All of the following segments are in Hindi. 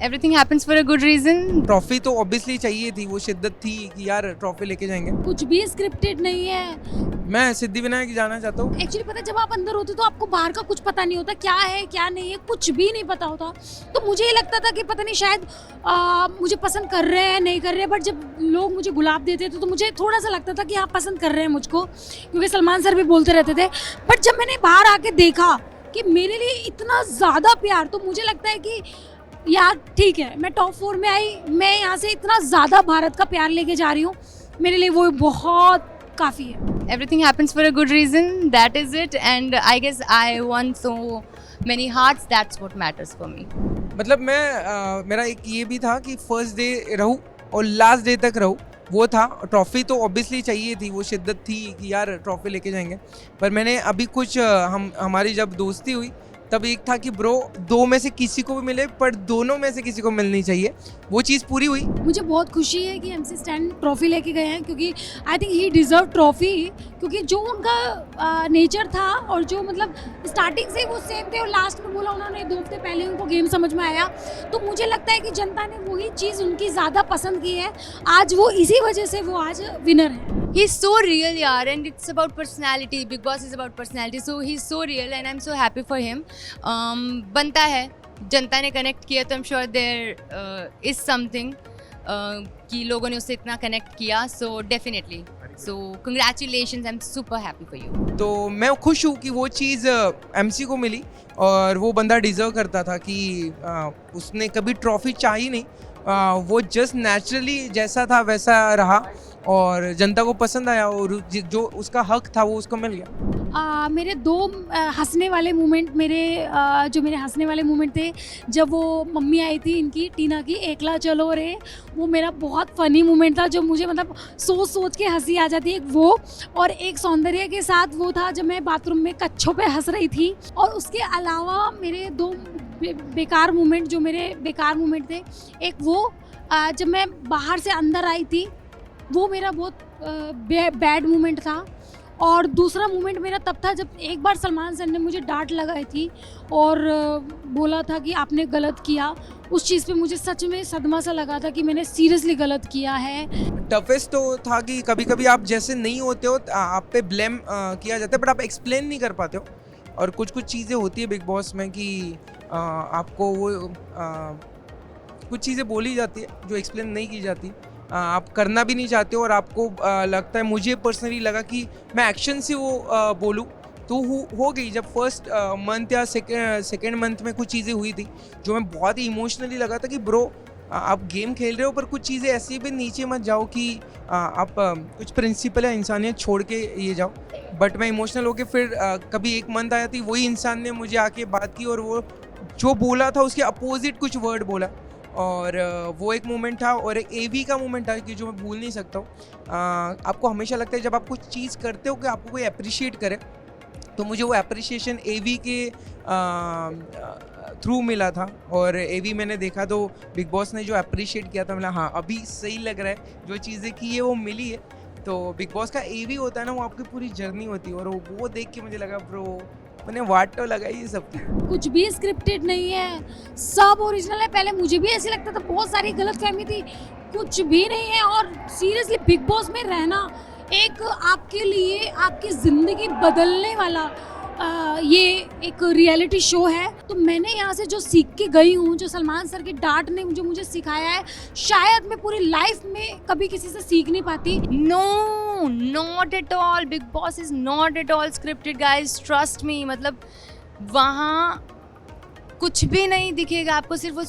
Everything happens for a good reason. Trophy तो ऑब्वियसली चाहिए थी, वो शिद्दत थी कि यार ट्रॉफी लेके जाएंगे। कुछ भी स्क्रिप्टेड नहीं है। मैं सिद्धिविनायक जाना चाहता हूँ। एक्चुअली पता है, जब आप अंदर होते तो आपको बाहर का कुछ पता नहीं होता, क्या है क्या नहीं है, कुछ भी नहीं पता होता। तो मुझे ये लगता था कि पता नहीं शायद मुझे पसंद कर रहे हैं नहीं कर रहे हैं, बट जब लोग मुझे गुलाब देते थे तो मुझे थोड़ा सा लगता था कि हाँ पसंद कर रहे हैं मुझको, क्योंकि सलमान सर भी बोलते रहते थे। बट जब मैंने बाहर आके देखा कि मेरे लिए इतना ज़्यादा प्यार, तो मुझे लगता है कि यार ठीक है, मैं टॉप 4 में आई, मैं यहाँ से इतना ज़्यादा भारत का प्यार लेके जा रही हूँ, मेरे लिए वो बहुत काफ़ी है। Everything happens for a good reason. That is it. And I guess I won so many hearts. That's what matters for me. मतलब मैं मेरा एक ये भी था कि फर्स्ट डे रहूँ और लास्ट डे तक रहूँ, वो था। ट्रॉफी तो ऑब्वियसली चाहिए थी, वो शिद्दत थी कि यार ट्रॉफी लेके जाएंगे। पर मैंने अभी कुछ हमारी जब दोस्ती हुई तब एक था कि ब्रो दो में से किसी को भी मिले, पर दोनों में से किसी को मिलनी चाहिए, वो चीज़ पूरी हुई। मुझे बहुत खुशी है कि MC स्टैन ट्रॉफी लेके गए हैं, क्योंकि I think he deserve trophy, क्योंकि जो उनका नेचर था और जो मतलब स्टार्टिंग से वो सेम थे, और लास्ट में बोला उन्होंने 2 हफ्ते पहले उनको गेम समझ में आया, तो मुझे लगता है कि जनता ने वही चीज़ उनकी ज़्यादा पसंद की है। आज वो इसी वजह से वो आज विनर है। He's so real, yaar, and it's about personality. Big Boss is about personality, so he's so real, and I'm so happy for him. बनता है, जनता ने कनेक्ट किया, तो I'm sure there is something कि लोगों ने उससे इतना कनेक्ट किया, so definitely. So congratulations, I'm super happy for you. तो मैं खुश हूँ कि वो चीज़ MC को मिली, और वो बंदा डिज़र्व करता था कि उसने कभी ट्रॉफी चाही नहीं, वो जस्ट नेचुरली जैसा था वैसा रहा, और जनता को पसंद आया, और जो उसका हक था वो उसको मिल गया। मेरे 2 हंसने वाले मोमेंट, जो मेरे हंसने वाले मोमेंट थे, जब वो मम्मी आई थी इनकी, टीना की, एकला चलो रे, वो मेरा बहुत फ़नी मोमेंट था, जो मुझे मतलब सोच के हंसी आ जाती है। एक वो, और एक सौंदर्य के साथ वो था जब मैं बाथरूम में कच्छों पे हंस रही थी। और उसके अलावा मेरे 2 बेकार मोमेंट, जो मेरे बेकार मोमेंट थे, एक वो जब मैं बाहर से अंदर आई थी, वो मेरा बहुत बैड मोमेंट था। और दूसरा मोमेंट मेरा तब था जब एक बार सलमान सर ने मुझे डांट लगाई थी और बोला था कि आपने गलत किया। उस चीज़ पे मुझे सच में सदमा सा लगा था कि मैंने सीरियसली गलत किया है। टफेस्ट तो था कि कभी कभी आप जैसे नहीं होते हो, आप पे ब्लेम किया जाता है, बट आप एक्सप्लेन नहीं कर पाते हो। और कुछ चीज़ें होती है बिग बॉस में कि आपको वो कुछ चीज़ें बोली जाती है जो एक्सप्लेन नहीं की जाती, आप करना भी नहीं चाहते हो, और आपको लगता है, मुझे पर्सनली लगा कि मैं एक्शन से वो बोलूँ, तो हो गई। जब फर्स्ट मंथ या सेकेंड मंथ में कुछ चीज़ें हुई थी जो मैं बहुत ही इमोशनली लगा था कि ब्रो आप गेम खेल रहे हो, पर कुछ चीज़ें ऐसी भी नीचे मत जाओ कि आप कुछ प्रिंसिपल या इंसानियत छोड़ के ये जाओ। बट मैं इमोशनल होके फिर कभी एक मंथ आया थी, वही इंसान ने मुझे आके बात की, और वो जो बोला था उसके अपोजिट कुछ वर्ड बोला, और वो एक मोमेंट था। और एक AV का मोमेंट था कि जो मैं भूल नहीं सकता हूँ। आपको हमेशा लगता है जब आप कुछ चीज़ करते हो कि आपको कोई अप्रिशिएट करे, तो मुझे वो अप्रिशिएशन AV के थ्रू मिला था। और AV मैंने देखा तो बिग बॉस ने जो अप्रिशिएट किया था, मतलब हाँ अभी सही लग रहा है, जो चीज़ें की है वो मिली है। तो बिग बॉस का AV होता है ना, वो आपकी पूरी जर्नी होती है, और वो देख के मुझे लगा ब्रो मैंने वाट तो लगाई है सबकी। कुछ भी स्क्रिप्टेड नहीं है, सब ओरिजिनल है। पहले मुझे भी ऐसे लगता था, बहुत सारी गलतफहमी थी, कुछ भी नहीं है। और सीरियसली बिग बॉस में रहना एक आपके लिए आपकी ज़िंदगी बदलने वाला ये एक रियलिटी शो है। तो मैंने यहाँ से जो सीख के गई हूँ, जो सलमान सर की डांट ने जो मुझे सिखाया है, शायद मैं पूरी लाइफ में कभी किसी से सीख नहीं पाती। No, not at all. Big Boss is not at all scripted, guys. Trust me. मतलब वहाँ कुछ भी नहीं दिखेगा आपको, सिर्फ वो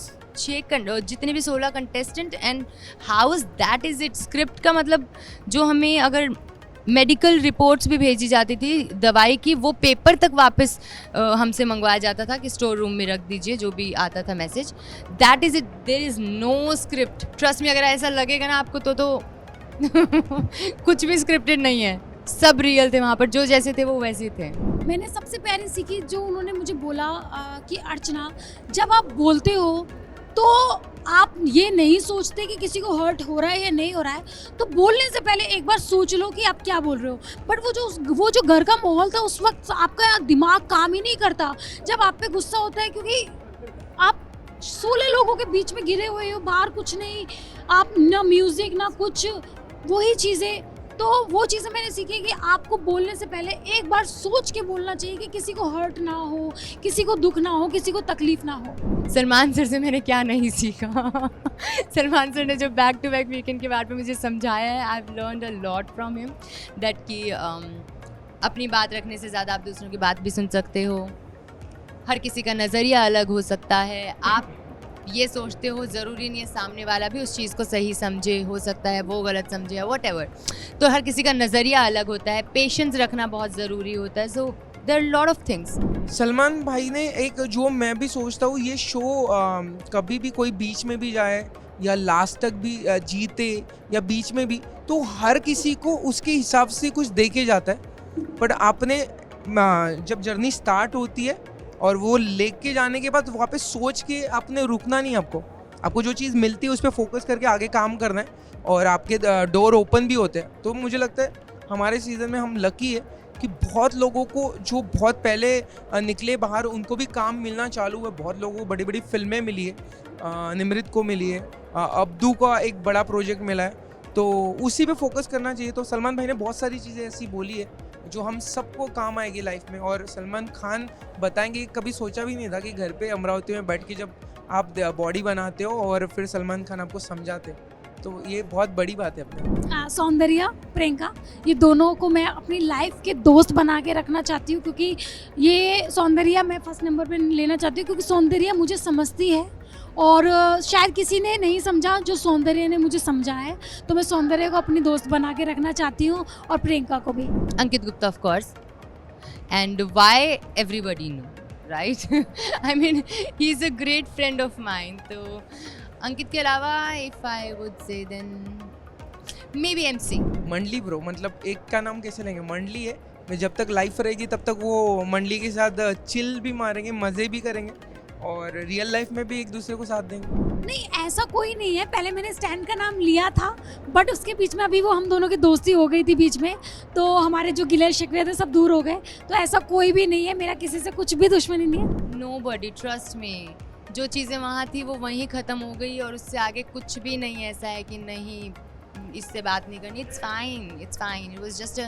जितने भी 16 contestant, and how is that is it script का मतलब। जो हमें अगर मेडिकल रिपोर्ट्स भी भेजी जाती थी दवाई की, वो पेपर तक वापस हमसे मंगवाया जाता था कि स्टोर रूम में रख दीजिए, जो भी आता था message. That is it, there is no script. Trust me, अगर ऐसा लगेगा ना आपको तो कुछ भी स्क्रिप्टेड नहीं है, सब रियल थे। वहाँ पर जो जैसे थे वो वैसे थे। मैंने सबसे प्यारी सीखी जो उन्होंने मुझे बोला कि अर्चना, जब आप बोलते हो तो आप ये नहीं सोचते कि किसी को हर्ट हो रहा है या नहीं हो रहा है, तो बोलने से पहले एक बार सोच लो कि आप क्या बोल रहे हो। बट वो जो घर का माहौल था, उस वक्त आपका दिमाग काम ही नहीं करता जब आप पे गुस्सा होता है, क्योंकि आप 16 लोगों के बीच में गिरे हुए हो, बाहर कुछ नहीं, आप ना म्यूजिक ना कुछ, वही चीज़ें। तो वो चीज़ें मैंने सीखी कि आपको बोलने से पहले एक बार सोच के बोलना चाहिए कि किसी को हर्ट ना हो, किसी को दुख ना हो, किसी को तकलीफ ना हो। सलमान सर से मैंने क्या नहीं सीखा सलमान सर ने जो बैक टू बैक वीकेंड के बाद में मुझे समझाया है, I have learned a lot from him that कि अपनी बात रखने से ज़्यादा आप दूसरों की बात भी सुन सकते हो, हर किसी का नज़रिया अलग हो सकता है, आप ये सोचते हो ज़रूरी नहीं है सामने वाला भी उस चीज़ को सही समझे, हो सकता है वो गलत समझे, व्हाटएवर। तो हर किसी का नज़रिया अलग होता है, पेशेंस रखना बहुत ज़रूरी होता है। So there are lot of things. Salman भाई ने एक जो मैं भी सोचता हूँ, ये शो कभी भी कोई बीच में भी जाए या लास्ट तक भी जीते या बीच में भी, तो हर किसी को उसके हिसाब से कुछ देके जाता है। बट आपने जब जर्नी स्टार्ट होती है और वो लेके जाने के बाद वहाँ पे सोच के आपने रुकना नहीं, आपको जो चीज़ मिलती है उस पर फोकस करके आगे काम करना है और आपके डोर ओपन भी होते हैं। तो मुझे लगता है हमारे सीज़न में हम लकी है कि बहुत लोगों को जो बहुत पहले निकले बाहर उनको भी काम मिलना चालू है। बहुत लोगों को बड़ी बड़ी फिल्में मिली है, निमृत को मिली है, अब्दू का एक बड़ा प्रोजेक्ट मिला है, तो उसी पे फोकस करना चाहिए। तो सलमान भाई ने बहुत सारी चीज़ें ऐसी बोली है जो हम सबको काम आएगी लाइफ में। और सलमान खान बताएंगे कभी सोचा भी नहीं था कि घर पे अमरावती में बैठ के जब आप बॉडी बनाते हो और फिर सलमान खान आपको समझाते, तो ये बहुत बड़ी बात है अपने। सौंदर्या, प्रियंका, ये दोनों को मैं अपनी लाइफ के दोस्त बना के रखना चाहती हूँ, क्योंकि ये सौंदर्या मैं फर्स्ट नंबर पे लेना चाहती हूँ, क्योंकि सौंदर्या मुझे समझती है और शायद किसी ने नहीं समझा जो सौंदर्या ने मुझे समझा है। तो मैं सौंदर्या को अपनी दोस्त बना के रखना चाहती हूँ और प्रियंका को भी। Ankit Gupta of course, and why everybody know, right? I mean he is a great friend of mine. तो अंकित के अलावा if I would say then maybe MC मंडली ब्रो, मतलब एक का नाम कैसे लेंगे, मंडली है। मैं जब तक लाइफ रहेगी तब तक वो मंडली के साथ चिल भी मारेंगे, मज़े भी करेंगे और रियल लाइफ में भी एक दूसरे को साथ देंगे। नहीं, ऐसा कोई नहीं है। पहले मैंने स्टैंड का नाम लिया था, बट उसके बीच में अभी वो हम दोनों की दोस्ती हो गई थी बीच में, तो हमारे जो गिले शिकवे थे सब दूर हो गए। तो ऐसा कोई भी नहीं है, मेरा किसी से कुछ भी दुश्मनी नहीं है। नोबडी, ट्रस्ट मी, जो चीज़ें वहाँ थी वो वहीं ख़त्म हो गई और उससे आगे कुछ भी नहीं ऐसा है कि नहीं इससे बात नहीं करनी। It's fine, it's fine. It was just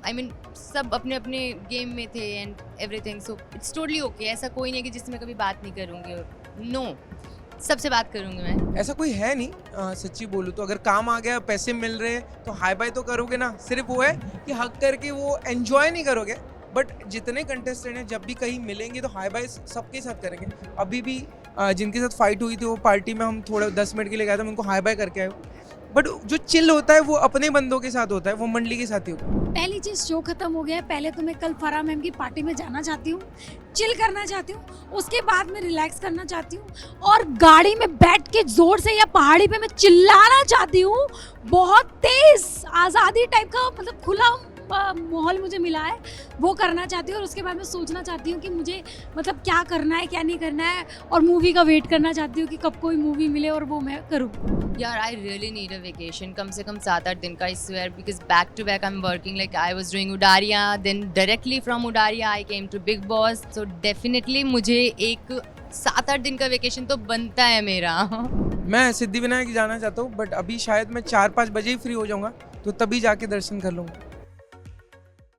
I mean सब अपने अपने गेम में थे and everything, so it's totally okay. ऐसा कोई नहीं है कि जिससे मैं कभी बात नहीं करूँगी, और नो, सबसे बात करूँगी मैं। ऐसा कोई है नहीं, सच्ची बोलूँ तो। अगर काम आ गया, पैसे मिल रहे हैं तो हाई बाई तो करोगे ना। सिर्फ वो है कि हक करके वो एंजॉय नहीं करोगे। बट जितने कंटेस्टेंट हैं जब भी कहीं मिलेंगे तो हाई बाई सबके साथ करेंगे। अभी भी जिनके साथ फाइट हुई थी वो पार्टी में हम थोड़ा 10 मिनट के लिए गए थे, मैं उनको हाई बाई करके आए। बट जो चिल होता है वो अपने बंदों के साथ होता है, वो मंडली के साथ ही होता है। पहली चीज़, शो खत्म हो गया है। पहले तो मैं कल फराह मैम की पार्टी में जाना चाहती हूँ, चिल करना चाहती हूँ, उसके बाद मैं रिलैक्स करना चाहती हूँ और गाड़ी में बैठ के जोर से या पहाड़ी पे मैं चिल्लाना चाहती हूँ, बहुत तेज आज़ादी टाइप का, मतलब खुला माहौल मुझे मिला है, वो करना चाहती हूँ। और उसके बाद मैं सोचना चाहती हूँ कि मुझे मतलब क्या करना है क्या नहीं करना है, और मूवी का वेट करना चाहती हूँ कि कब कोई मूवी मिले और वो मैं करूँ। यार I really need a vacation, कम से कम 7-8 दिन का, I swear, because back to back I am working, like I was doing Udaariyaan, then directly from Udaariyaan I came to Bigg Boss. So definitely मुझे एक 7-8 दिन का वेकेशन तो बनता है मेरा। मैं सिद्धिविनायक जाना चाहता हूँ, बट अभी शायद मैं 4-5 बजे ही फ्री हो जाऊँगा, तो तभी जाके दर्शन कर लूँगा।